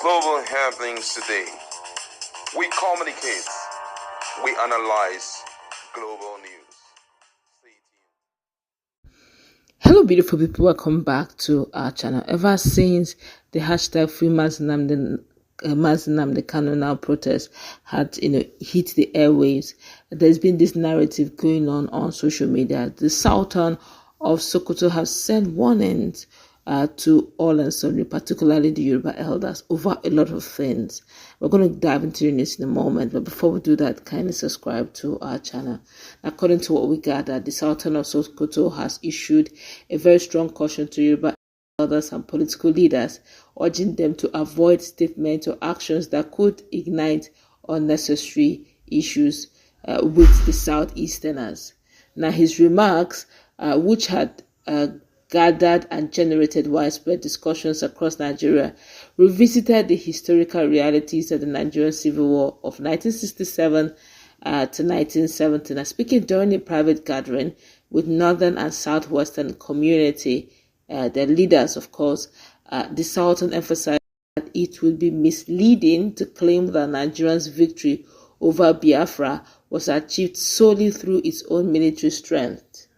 global happenings today. We communicate, we analyze global news. Stay tuned. Hello, beautiful people. Welcome back to our channel. Ever since the hashtag Free Nnamdi Kanu Now protest had hit the airwaves, there's been this narrative going on social media. The Sultan of Sokoto has sent warnings to all and sundry, particularly the Yoruba elders, over a lot of things. We're going to dive into this in a moment, but before we do that, kindly subscribe to our channel. According to what we gathered, the Sultan of Sokoto has issued a very strong caution to Yoruba elders and political leaders, urging them to avoid statements or actions that could ignite unnecessary issues with the Southeasterners. Now, his remarks, which had gathered and generated widespread discussions across Nigeria, revisited the historical realities of the Nigerian Civil War of 1967 to 1970. Now, speaking during a private gathering with Northern and Southwestern community, their leaders, of course, the Sultan emphasized that it would be misleading to claim that Nigeria's victory over Biafra was achieved solely through its own military strength.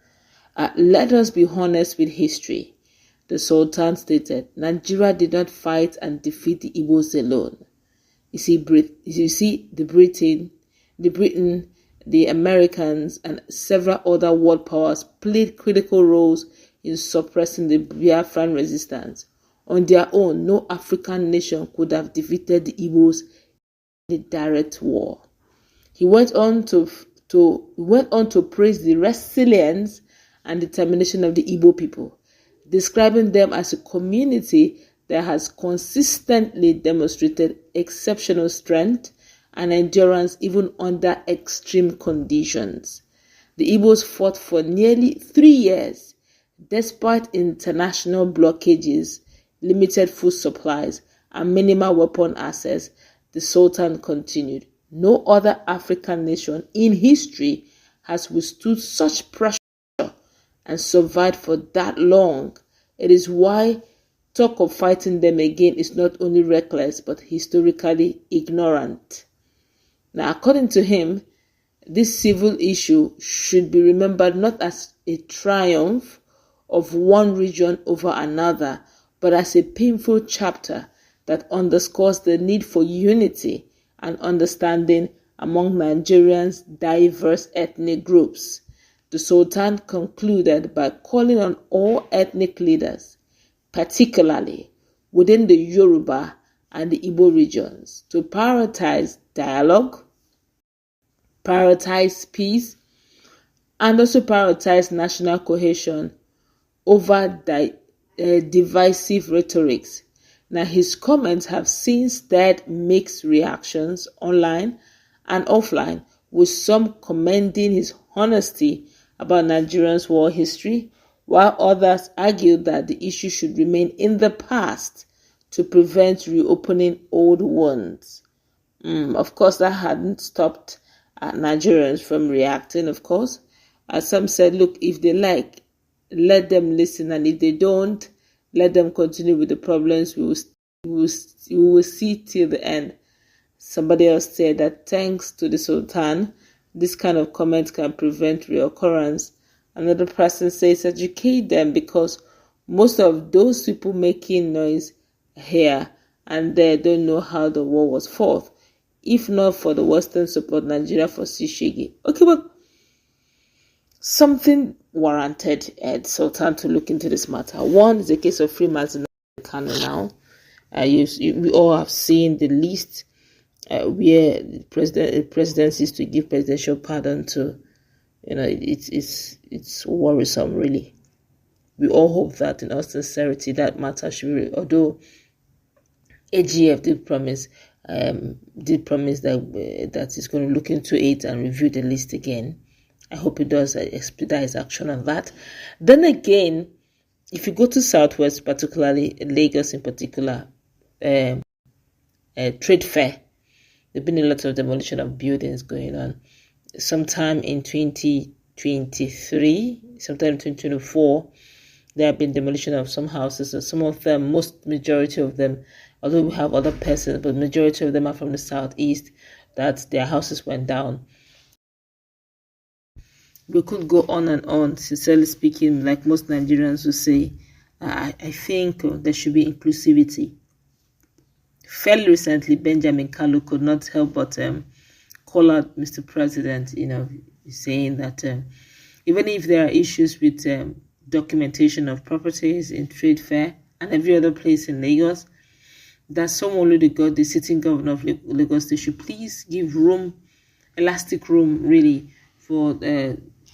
Let us be honest with history, the Sultan stated. Nigeria did not fight and defeat the Igbos alone. You see, the Britain, the Americans, and several other world powers played critical roles in suppressing the Biafran resistance. On their own, no African nation could have defeated the Igbos in a direct war. He went on to praise the resilience and determination of the Igbo people, describing them as a community that has consistently demonstrated exceptional strength and endurance even under extreme conditions. The Igbos fought for nearly 3 years, despite international blockages, limited food supplies, and minimal weapon access. The Sultan continued. No other African nation in history has withstood such pressure and survived for that long. It is why talk of fighting them again is not only reckless but historically ignorant. Now, according to him, this civil issue should be remembered not as a triumph of one region over another, but as a painful chapter that underscores the need for unity and understanding among Nigerians' diverse ethnic groups. The Sultan concluded by calling on all ethnic leaders, particularly within the Yoruba and the Igbo regions, to prioritize dialogue, prioritize peace, and also prioritize national cohesion over divisive rhetorics. Now, his comments have since stirred mixed reactions online and offline, with some commending his honesty about Nigerians' war history, while others argued that the issue should remain in the past to prevent reopening old wounds. Of course, that hadn't stopped Nigerians from reacting, of course. Some said, look, if they like, let them listen, and if they don't, let them continue with the problems. We will see till the end. Somebody else said that thanks to the Sultan, this kind of comment can prevent reoccurrence. Another person says educate them, because most of those people making noise here and there don't know how the war was fought. If not for the Western support, Nigeria for Shigi. Okay, but something warranted Ed Sultan to look into this matter. One is the case of Free Nnamdi Kanu Now. We all have seen the list where the president is to give presidential pardon to. It's worrisome, really. We all hope that, in all sincerity, that matter should be. Although AGF did promise that he's going to look into it and review the list again. I hope he does expedite his action on that. Then again, if you go to Southwest, particularly Lagos in particular, trade fair, there's been a lot of demolition of buildings going on. Sometime in 2023, sometime in 2024, there have been demolition of some houses, and some of them, majority of them, although we have other persons, but majority of them are from the southeast, that their houses went down. We could go on and on. Sincerely speaking, like most Nigerians would say, I think there should be inclusivity. Fairly recently, Benjamin Kalu could not help but call out Mr. President, saying that even if there are issues with documentation of properties in Trade Fair and every other place in Lagos, that someone the sitting governor of Lagos, they should please give elastic room, really, for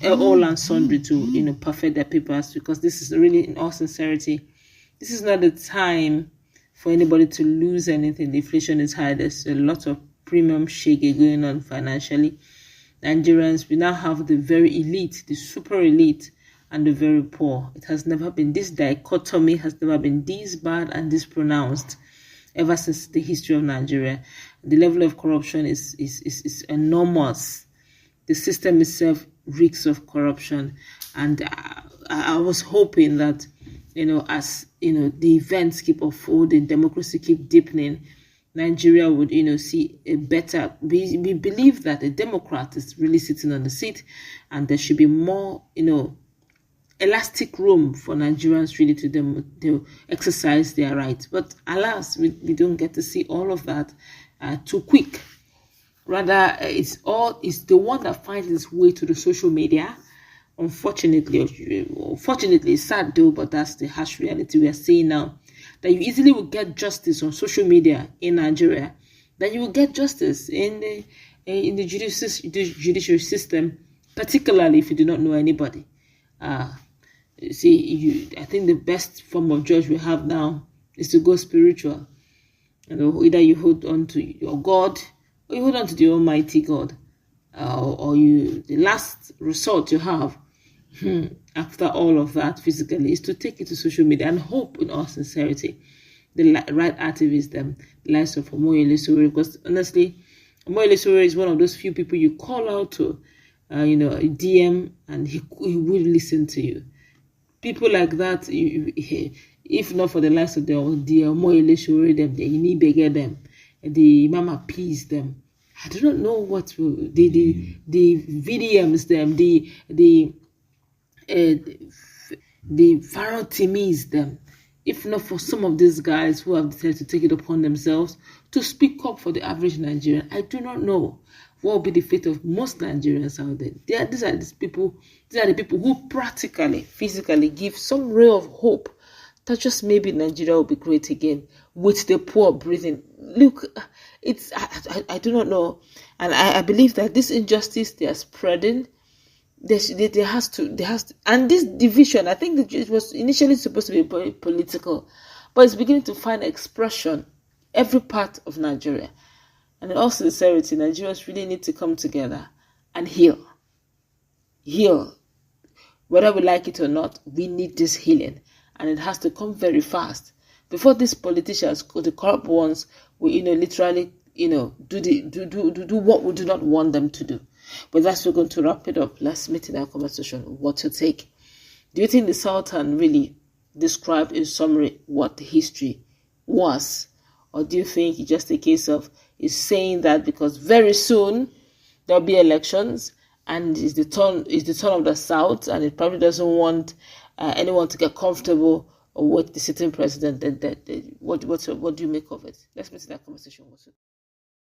all and sundry to perfect their papers, because this is really, in all sincerity, this is not the time for anybody to lose anything. The inflation is high. There's a lot of premium shaking going on financially. Nigerians, we now have the very elite, the super elite, and the very poor. It has never been, this dichotomy has never been this bad and this pronounced ever since the history of Nigeria. The level of corruption is enormous. The system itself reeks of corruption, and I was hoping that as the events keep unfolding, democracy keep deepening, Nigeria would see a better. We believe that a Democrat is really sitting on the seat, and there should be more elastic room for Nigerians really to exercise their rights. But alas, we don't get to see all of that too quick. Rather, it's the one that finds its way to the social media. Unfortunately, it's sad though, but that's the harsh reality we are seeing now. That you easily will get justice on social media in Nigeria, that you will get justice in the judiciary system, particularly if you do not know anybody. I think the best form of judge we have now is to go spiritual. Either you hold on to your God, or you hold on to the Almighty God, or the last resort you have after all of that physically is to take it to social media and hope, in all sincerity, the right activists, the likes of Omoyele Sowore, because honestly, Omoyele Sowore is one of those few people you call out to, DM, and he will listen to you. People like that, if not for the likes of the Omoyele Sowore, the Inibege them, the Mama Peace them, I do not know what the VDMs them, the Pharaoh Timis them, if not for some of these guys who have decided to take it upon themselves to speak up for the average Nigerian, I do not know what will be the fate of most Nigerians out there. These are the people who practically, physically give some ray of hope that just maybe Nigeria will be great again with the poor breathing. Look, I do not know, and I believe that this injustice they are spreading, there has to, and this division, I think it was initially supposed to be political, but it's beginning to find expression every part of Nigeria. And in all sincerity, Nigerians really need to come together and heal. Whether we like it or not, we need this healing, and it has to come very fast before these politicians, the corrupt ones, will literally do what we do not want them to do. But that's, we're going to wrap it up. Let's meet in our conversation. What's your take? Do you think the Sultan really described in summary what the history was? Or do you think it's just a case of is saying that because very soon there'll be elections and it's the turn of the South, and it probably doesn't want anyone to get comfortable with the sitting president? What do you make of it? Let's meet in that conversation.